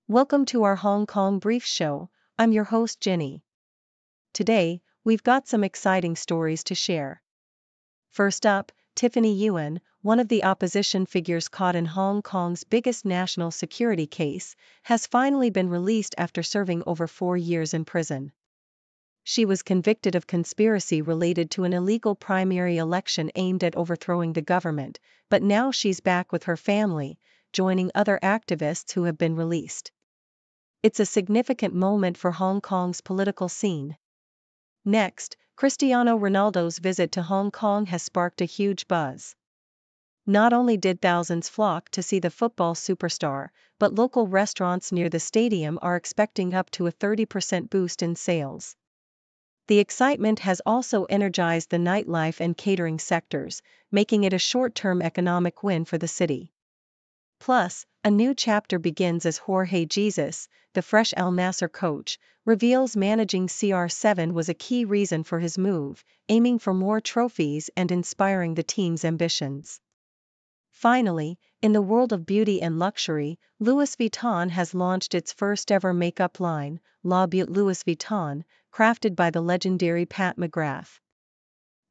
Welcome to our Hong Kong Brief Show. I'm your host Jenny. Today, we've got some exciting stories to share. First up, Tiffany Yuen, one of the opposition figures caught in Hong Kong's biggest national security case, has finally been released after serving over 4 years in prison. She was convicted of conspiracy related to an illegal primary election aimed at overthrowing the government, but now she's back with her family, joining other activists who have been released. It's a significant moment for Hong Kong's political scene. Next, Cristiano Ronaldo's visit to Hong Kong has sparked a huge buzz. Not only did thousands flock to see the football superstar, but local restaurants near the stadium are expecting up to a 30% boost in sales. The excitement has also energized the nightlife and catering sectors, making it a short-term economic win for the city. Plus, a new chapter begins as Jorge Jesus, the fresh Al-Nassr coach, reveals managing CR7 was a key reason for his move, aiming for more trophies and inspiring the team's ambitions. Finally, in the world of beauty and luxury, Louis Vuitton has launched its first-ever makeup line, La Beaute Louis Vuitton, crafted by the legendary Pat McGrath.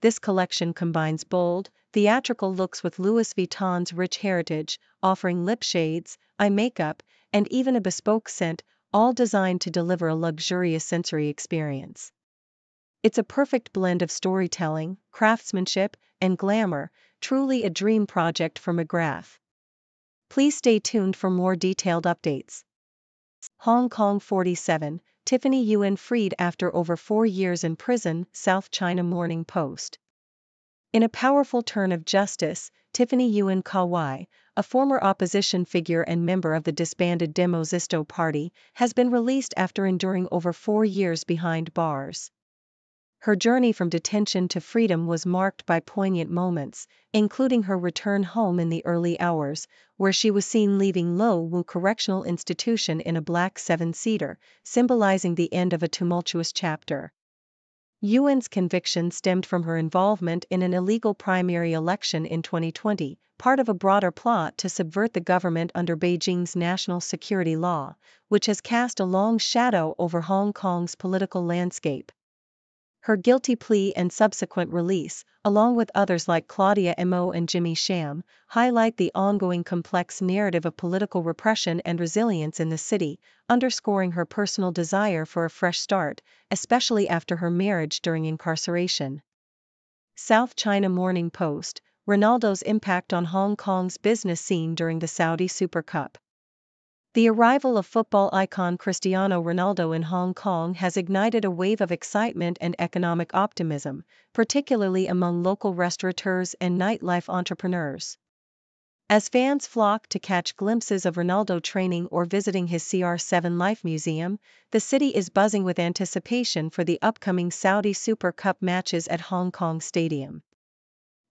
This collection combines bold, theatrical looks with Louis Vuitton's rich heritage, offering lip shades, eye makeup, and even a bespoke scent, all designed to deliver a luxurious sensory experience. It's a perfect blend of storytelling, craftsmanship, and glamour, truly a dream project for McGrath. Please stay tuned for more detailed updates. Hong Kong 47, Tiffany Yuen freed after over 4 years in prison, South China Morning Post. In a powerful turn of justice, Tiffany Yuen Kawai, a former opposition figure and member of the disbanded Demosisto Party, has been released after enduring over 4 years behind bars. Her journey from detention to freedom was marked by poignant moments, including her return home in the early hours, where she was seen leaving Lo Wu Correctional Institution in a black 7-seater, symbolizing the end of a tumultuous chapter. Yuen's conviction stemmed from her involvement in an illegal primary election in 2020, part of a broader plot to subvert the government under Beijing's national security law, which has cast a long shadow over Hong Kong's political landscape. Her guilty plea and subsequent release, along with others like Claudia Emo and Jimmy Sham, highlight the ongoing complex narrative of political repression and resilience in the city, underscoring her personal desire for a fresh start, especially after her marriage during incarceration. South China Morning Post, Ronaldo's impact on Hong Kong's business scene during the Saudi Super Cup. The arrival of football icon Cristiano Ronaldo in Hong Kong has ignited a wave of excitement and economic optimism, particularly among local restaurateurs and nightlife entrepreneurs. As fans flock to catch glimpses of Ronaldo training or visiting his CR7 Life Museum, the city is buzzing with anticipation for the upcoming Saudi Super Cup matches at Hong Kong Stadium.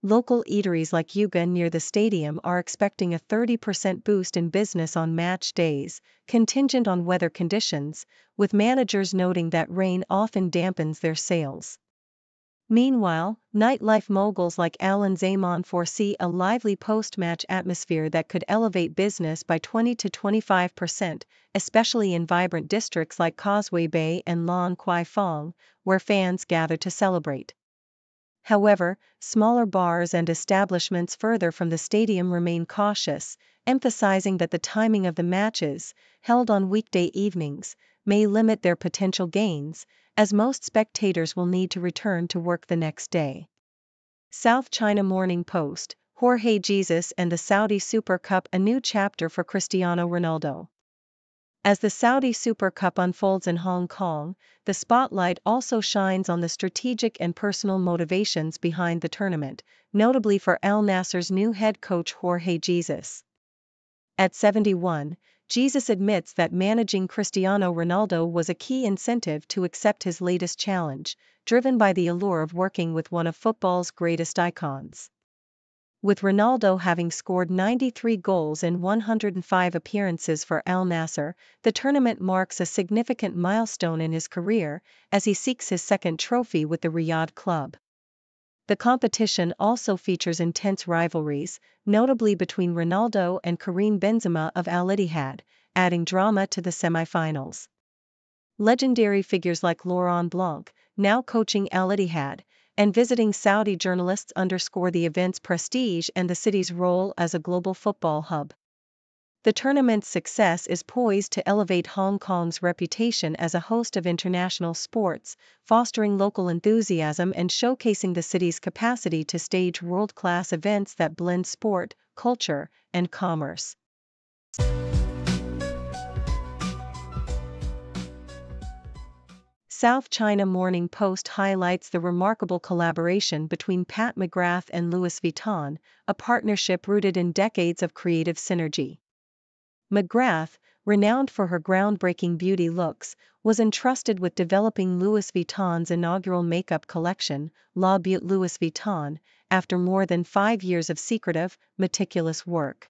Local eateries like Yuga near the stadium are expecting a 30% boost in business on match days, contingent on weather conditions, with managers noting that rain often dampens their sales. Meanwhile, nightlife moguls like Alan Zaman foresee a lively post-match atmosphere that could elevate business by 20 to 25%, especially in vibrant districts like Causeway Bay and Lan Kwai Fong, where fans gather to celebrate. However, smaller bars and establishments further from the stadium remain cautious, emphasizing that the timing of the matches, held on weekday evenings, may limit their potential gains, as most spectators will need to return to work the next day. South China Morning Post, Jorge Jesus and the Saudi Super Cup, a new chapter for Cristiano Ronaldo. As the Saudi Super Cup unfolds in Hong Kong, the spotlight also shines on the strategic and personal motivations behind the tournament, notably for Al-Nassr's new head coach Jorge Jesus. At 71, Jesus admits that managing Cristiano Ronaldo was a key incentive to accept his latest challenge, driven by the allure of working with one of football's greatest icons. With Ronaldo having scored 93 goals in 105 appearances for Al-Nassr, the tournament marks a significant milestone in his career, as he seeks his second trophy with the Riyadh club. The competition also features intense rivalries, notably between Ronaldo and Karim Benzema of Al Ittihad, adding drama to the semifinals. Legendary figures like Laurent Blanc, now coaching Al-Ittihad, and visiting Saudi journalists underscore the event's prestige and the city's role as a global football hub. The tournament's success is poised to elevate Hong Kong's reputation as a host of international sports, fostering local enthusiasm and showcasing the city's capacity to stage world-class events that blend sport, culture, and commerce. South China Morning Post highlights the remarkable collaboration between Pat McGrath and Louis Vuitton, a partnership rooted in decades of creative synergy. McGrath, renowned for her groundbreaking beauty looks, was entrusted with developing Louis Vuitton's inaugural makeup collection, La Beauté Louis Vuitton, after more than 5 years of secretive, meticulous work.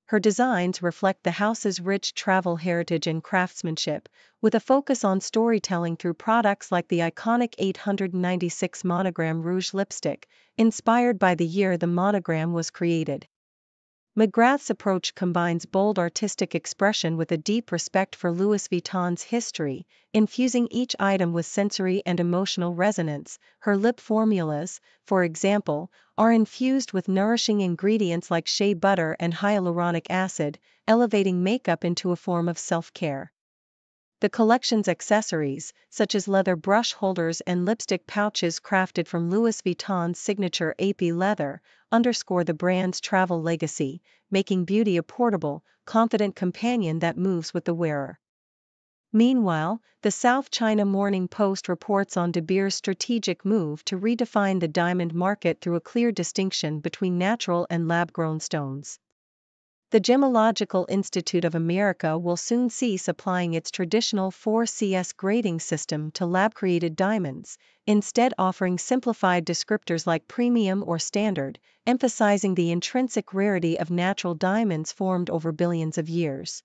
Her designs reflect the house's rich travel heritage and craftsmanship, with a focus on storytelling through products like the iconic 896 Monogram Rouge lipstick, inspired by the year the monogram was created. McGrath's approach combines bold artistic expression with a deep respect for Louis Vuitton's history, infusing each item with sensory and emotional resonance. Her lip formulas, for example, are infused with nourishing ingredients like shea butter and hyaluronic acid, elevating makeup into a form of self-care. The collection's accessories, such as leather brush holders and lipstick pouches crafted from Louis Vuitton's signature AP leather, underscore the brand's travel legacy, making beauty a portable, confident companion that moves with the wearer. Meanwhile, the South China Morning Post reports on De Beers' strategic move to redefine the diamond market through a clear distinction between natural and lab-grown stones. The Gemological Institute of America will soon cease applying its traditional 4CS grading system to lab-created diamonds, instead offering simplified descriptors like premium or standard, emphasizing the intrinsic rarity of natural diamonds formed over billions of years.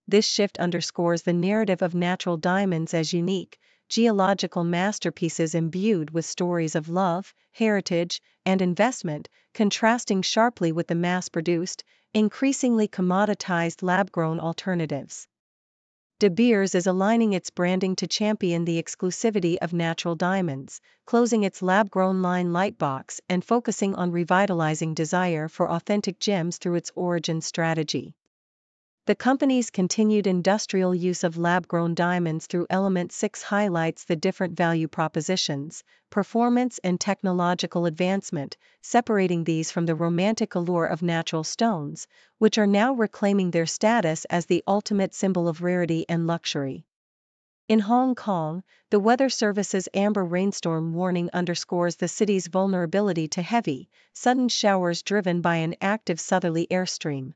This shift underscores the narrative of natural diamonds as unique, geological masterpieces imbued with stories of love, heritage, and investment, contrasting sharply with the mass-produced, increasingly commoditized lab-grown alternatives. De Beers is aligning its branding to champion the exclusivity of natural diamonds, closing its lab-grown line Lightbox and focusing on revitalizing desire for authentic gems through its origin strategy. The company's continued industrial use of lab-grown diamonds through Element 6 highlights the different value propositions, performance and technological advancement, separating these from the romantic allure of natural stones, which are now reclaiming their status as the ultimate symbol of rarity and luxury. In Hong Kong, the Weather Service's amber rainstorm warning underscores the city's vulnerability to heavy, sudden showers driven by an active southerly airstream.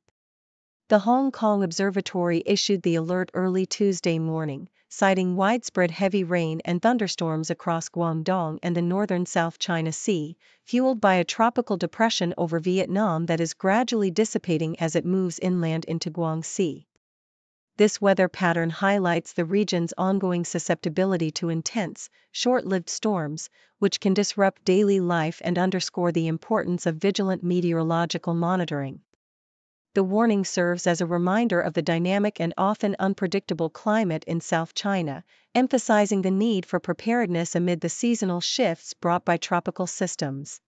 The Hong Kong Observatory issued the alert early Tuesday morning, citing widespread heavy rain and thunderstorms across Guangdong and the northern South China Sea, fueled by a tropical depression over Vietnam that is gradually dissipating as it moves inland into Guangxi. This weather pattern highlights the region's ongoing susceptibility to intense, short-lived storms, which can disrupt daily life and underscore the importance of vigilant meteorological monitoring. The warning serves as a reminder of the dynamic and often unpredictable climate in South China, emphasizing the need for preparedness amid the seasonal shifts brought by tropical systems.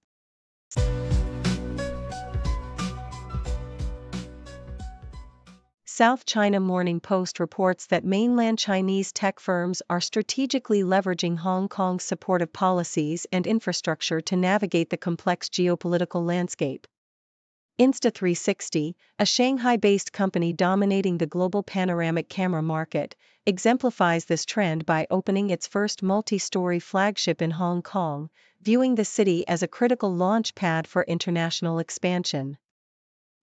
South China Morning Post reports that mainland Chinese tech firms are strategically leveraging Hong Kong's supportive policies and infrastructure to navigate the complex geopolitical landscape. Insta360, a Shanghai-based company dominating the global panoramic camera market, exemplifies this trend by opening its first multi-story flagship in Hong Kong, viewing the city as a critical launch pad for international expansion.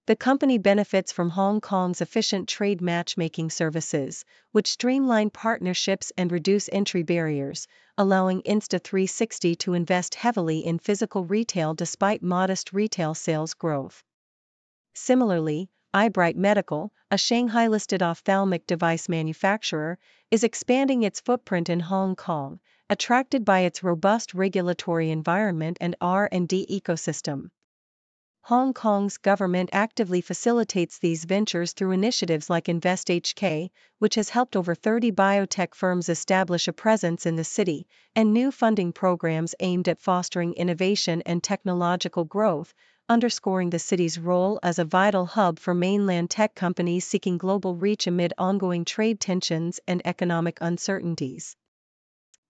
The company benefits from Hong Kong's efficient trade matchmaking services, which streamline partnerships and reduce entry barriers, allowing Insta360 to invest heavily in physical retail despite modest retail sales growth. Similarly, Eyebright Medical, a Shanghai-listed ophthalmic device manufacturer, is expanding its footprint in Hong Kong, attracted by its robust regulatory environment and R&D ecosystem. Hong Kong's government actively facilitates these ventures through initiatives like InvestHK, which has helped over 30 biotech firms establish a presence in the city, and new funding programs aimed at fostering innovation and technological growth, underscoring the city's role as a vital hub for mainland tech companies seeking global reach amid ongoing trade tensions and economic uncertainties.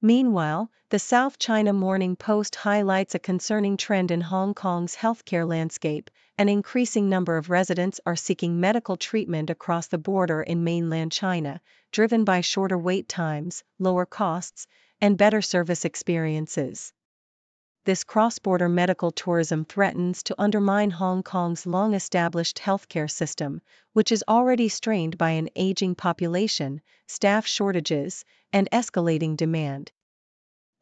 Meanwhile, the South China Morning Post highlights a concerning trend in Hong Kong's healthcare landscape. An increasing number of residents are seeking medical treatment across the border in mainland China, driven by shorter wait times, lower costs, and better service experiences. This cross-border medical tourism threatens to undermine Hong Kong's long-established healthcare system, which is already strained by an aging population, staff shortages, and escalating demand.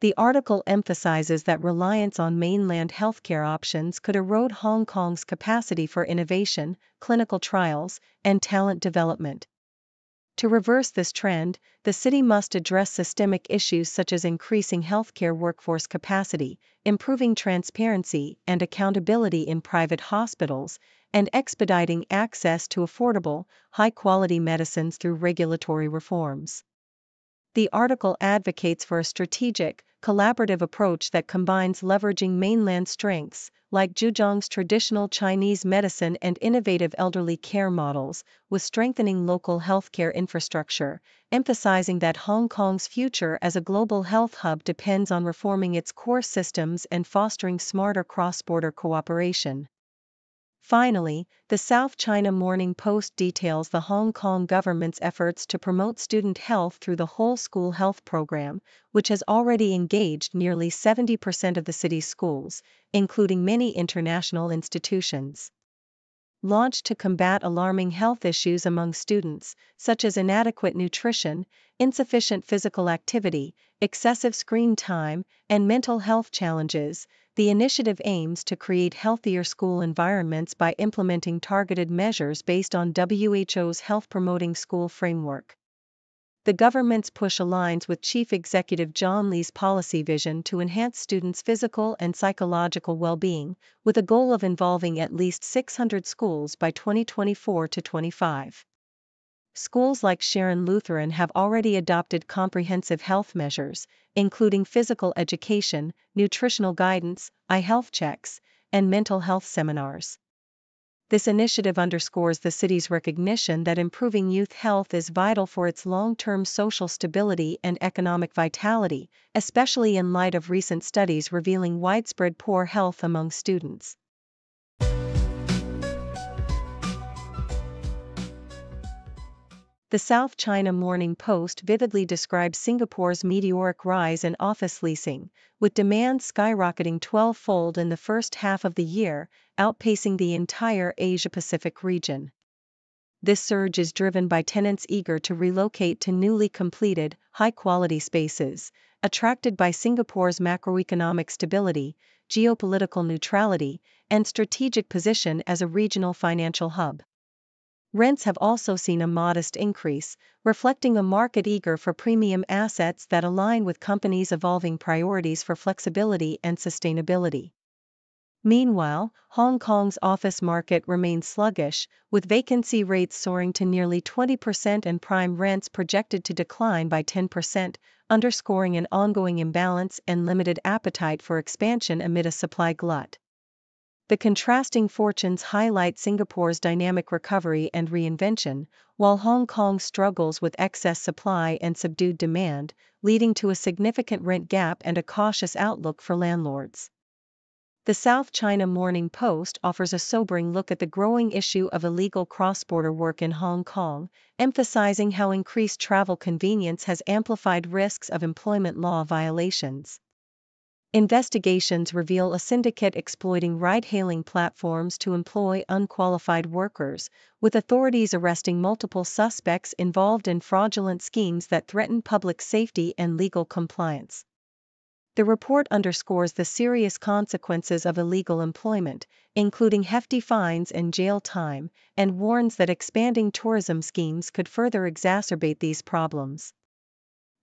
The article emphasizes that reliance on mainland healthcare options could erode Hong Kong's capacity for innovation, clinical trials, and talent development. To reverse this trend, the city must address systemic issues such as increasing healthcare workforce capacity, improving transparency and accountability in private hospitals, and expediting access to affordable, high-quality medicines through regulatory reforms. The article advocates for a strategic, collaborative approach that combines leveraging mainland strengths, like Zhejiang's traditional Chinese medicine and innovative elderly care models, with strengthening local healthcare infrastructure, emphasizing that Hong Kong's future as a global health hub depends on reforming its core systems and fostering smarter cross-border cooperation. Finally, the South China Morning Post details the Hong Kong government's efforts to promote student health through the Whole School Health Program, which has already engaged nearly 70% of the city's schools, including many international institutions. Launched to combat alarming health issues among students, such as inadequate nutrition, insufficient physical activity, excessive screen time, and mental health challenges, the initiative aims to create healthier school environments by implementing targeted measures based on WHO's health-promoting school framework. The government's push aligns with Chief Executive John Lee's policy vision to enhance students' physical and psychological well-being, with a goal of involving at least 600 schools by 2024 to 25. Schools like Sharon Lutheran have already adopted comprehensive health measures, including physical education, nutritional guidance, eye health checks, and mental health seminars. This initiative underscores the city's recognition that improving youth health is vital for its long-term social stability and economic vitality, especially in light of recent studies revealing widespread poor health among students. The South China Morning Post vividly describes Singapore's meteoric rise in office leasing, with demand skyrocketing 12-fold in the first half of the year, outpacing the entire Asia-Pacific region. This surge is driven by tenants eager to relocate to newly completed, high-quality spaces, attracted by Singapore's macroeconomic stability, geopolitical neutrality, and strategic position as a regional financial hub. Rents have also seen a modest increase, reflecting a market eager for premium assets that align with companies' evolving priorities for flexibility and sustainability. Meanwhile, Hong Kong's office market remains sluggish, with vacancy rates soaring to nearly 20% and prime rents projected to decline by 10%, underscoring an ongoing imbalance and limited appetite for expansion amid a supply glut. The contrasting fortunes highlight Singapore's dynamic recovery and reinvention, while Hong Kong struggles with excess supply and subdued demand, leading to a significant rent gap and a cautious outlook for landlords. The South China Morning Post offers a sobering look at the growing issue of illegal cross-border work in Hong Kong, emphasizing how increased travel convenience has amplified risks of employment law violations. Investigations reveal a syndicate exploiting ride-hailing platforms to employ unqualified workers, with authorities arresting multiple suspects involved in fraudulent schemes that threaten public safety and legal compliance. The report underscores the serious consequences of illegal employment, including hefty fines and jail time, and warns that expanding tourism schemes could further exacerbate these problems.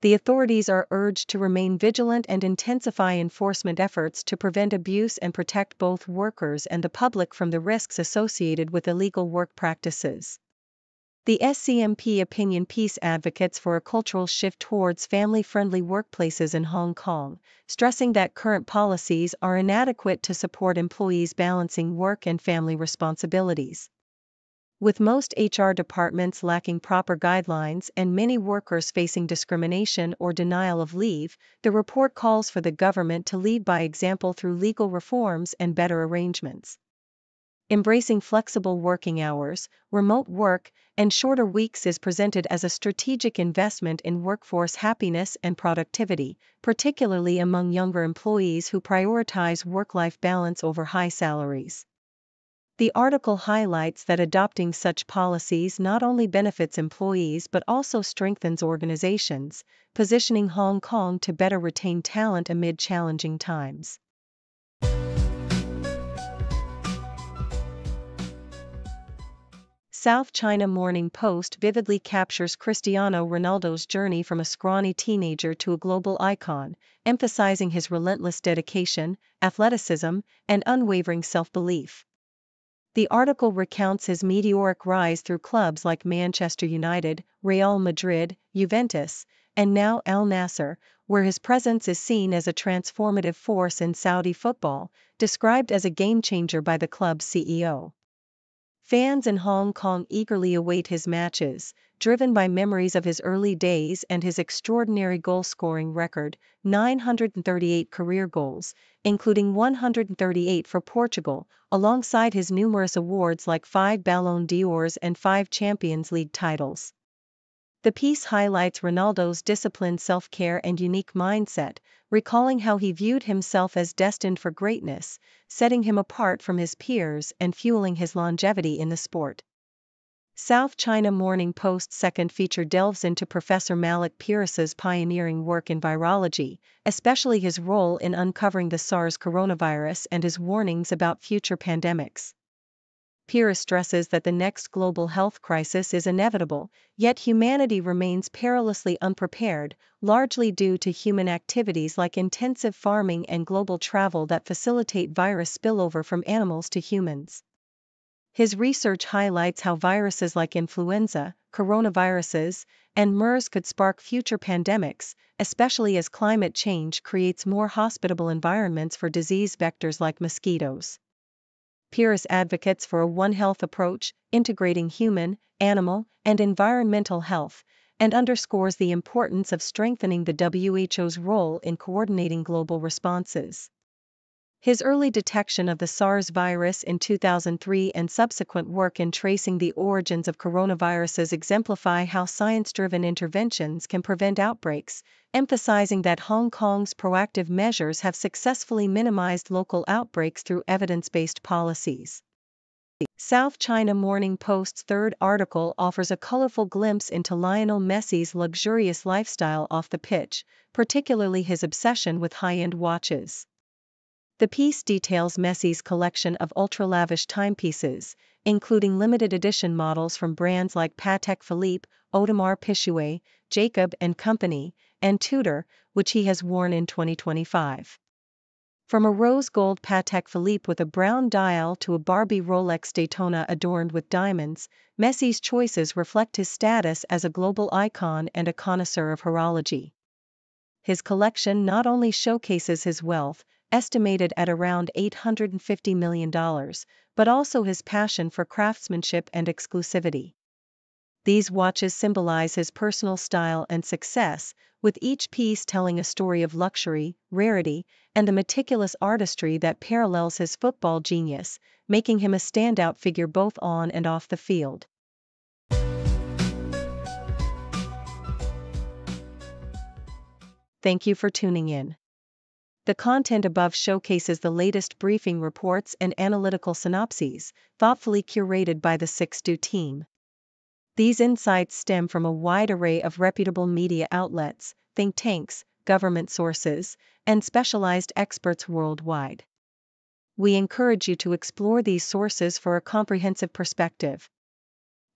The authorities are urged to remain vigilant and intensify enforcement efforts to prevent abuse and protect both workers and the public from the risks associated with illegal work practices. The SCMP opinion piece advocates for a cultural shift towards family-friendly workplaces in Hong Kong, stressing that current policies are inadequate to support employees balancing work and family responsibilities. With most HR departments lacking proper guidelines and many workers facing discrimination or denial of leave, the report calls for the government to lead by example through legal reforms and better arrangements. Embracing flexible working hours, remote work, and shorter weeks is presented as a strategic investment in workforce happiness and productivity, particularly among younger employees who prioritize work-life balance over high salaries. The article highlights that adopting such policies not only benefits employees but also strengthens organizations, positioning Hong Kong to better retain talent amid challenging times. South China Morning Post vividly captures Cristiano Ronaldo's journey from a scrawny teenager to a global icon, emphasizing his relentless dedication, athleticism, and unwavering self-belief. The article recounts his meteoric rise through clubs like Manchester United, Real Madrid, Juventus, and now Al-Nassr, where his presence is seen as a transformative force in Saudi football, described as a game-changer by the club's CEO. Fans in Hong Kong eagerly await his matches, driven by memories of his early days and his extraordinary goal-scoring record, 938 career goals, including 138 for Portugal, alongside his numerous awards like 5 Ballon d'Ors and 5 Champions League titles. The piece highlights Ronaldo's disciplined self-care and unique mindset, recalling how he viewed himself as destined for greatness, setting him apart from his peers and fueling his longevity in the sport. South China Morning Post's second feature delves into Professor Malik Peiris's pioneering work in virology, especially his role in uncovering the SARS coronavirus and his warnings about future pandemics. Peiris stresses that the next global health crisis is inevitable, yet humanity remains perilously unprepared, largely due to human activities like intensive farming and global travel that facilitate virus spillover from animals to humans. His research highlights how viruses like influenza, coronaviruses, and MERS could spark future pandemics, especially as climate change creates more hospitable environments for disease vectors like mosquitoes. Peiris advocates for a One Health approach, integrating human, animal, and environmental health, and underscores the importance of strengthening the WHO's role in coordinating global responses. His early detection of the SARS virus in 2003 and subsequent work in tracing the origins of coronaviruses exemplify how science-driven interventions can prevent outbreaks, emphasizing that Hong Kong's proactive measures have successfully minimized local outbreaks through evidence-based policies. South China Morning Post's third article offers a colorful glimpse into Lionel Messi's luxurious lifestyle off the pitch, particularly his obsession with high-end watches. The piece details Messi's collection of ultra-lavish timepieces, including limited edition models from brands like Patek Philippe, Audemars Piguet, Jacob & Company, and Tudor, which he has worn in 2025. From a rose gold Patek Philippe with a brown dial to a Barbie Rolex Daytona adorned with diamonds, Messi's choices reflect his status as a global icon and a connoisseur of horology. His collection not only showcases his wealth, estimated at around $850 million, but also his passion for craftsmanship and exclusivity. These watches symbolize his personal style and success, with each piece telling a story of luxury, rarity, and a meticulous artistry that parallels his football genius, making him a standout figure both on and off the field. Thank you for tuning in. The content above showcases the latest briefing reports and analytical synopses, thoughtfully curated by the 6Do team. These insights stem from a wide array of reputable media outlets, think tanks, government sources, and specialized experts worldwide. We encourage you to explore these sources for a comprehensive perspective.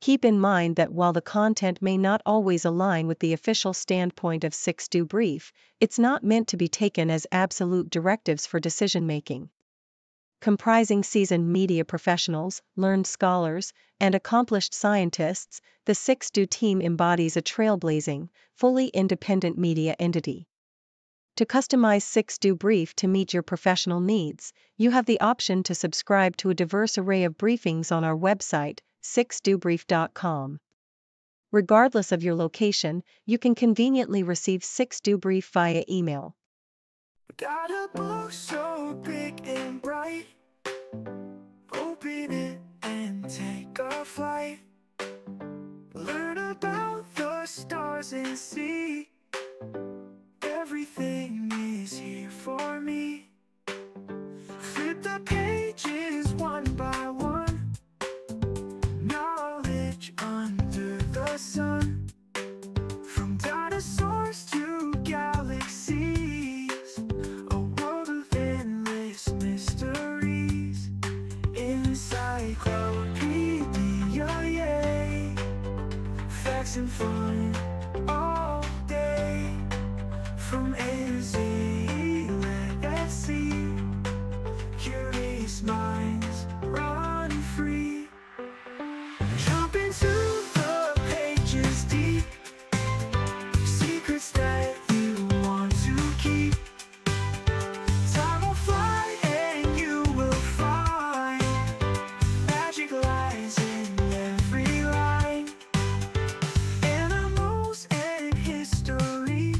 Keep in mind that while the content may not always align with the official standpoint of 6Do Brief, it's not meant to be taken as absolute directives for decision-making. Comprising seasoned media professionals, learned scholars, and accomplished scientists, the 6Do team embodies a trailblazing, fully independent media entity. To customize 6Do Brief to meet your professional needs, you have the option to subscribe to a diverse array of briefings on our website, 6dobrief.com. Regardless of your location, you can conveniently receive 6Do Brief via email. Got a book so big and bright, open it and take a flight. Learn about the stars and see, everything is here for me. Flip the pages one by one, knowledge under the sun. From dinosaurs to galaxies, a world of endless mysteries. Encyclopedia, yay! Facts and fun all day. From A to Z, let's see. Curious minds run free. Jump into the pages deep, secrets that you want to keep. Time will fly and you will find magic lies in every line. Animals and history,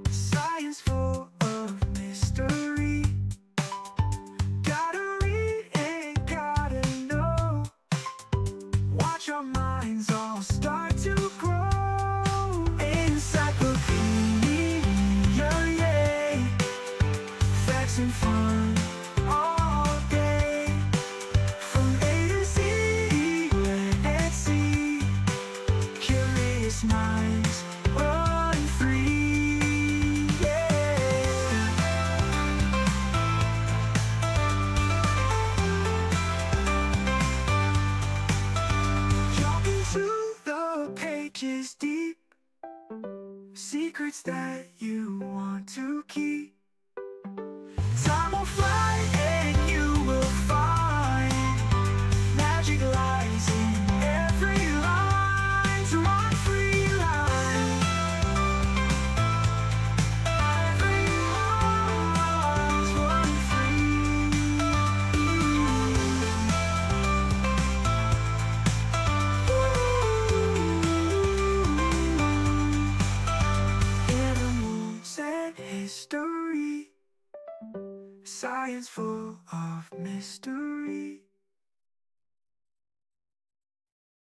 science full of mystery. Gotta read and gotta know, watch our minds all start to grow. Encyclopedia, yay! Facts and fun all day. From A to Z, let's see. Curious minds run free, yeah. Jump into the pages deep, secrets that you want to keep. Time will fly and you will find magic lies in every line. To run free line, every line's run free. Animals and history, science full of mystery.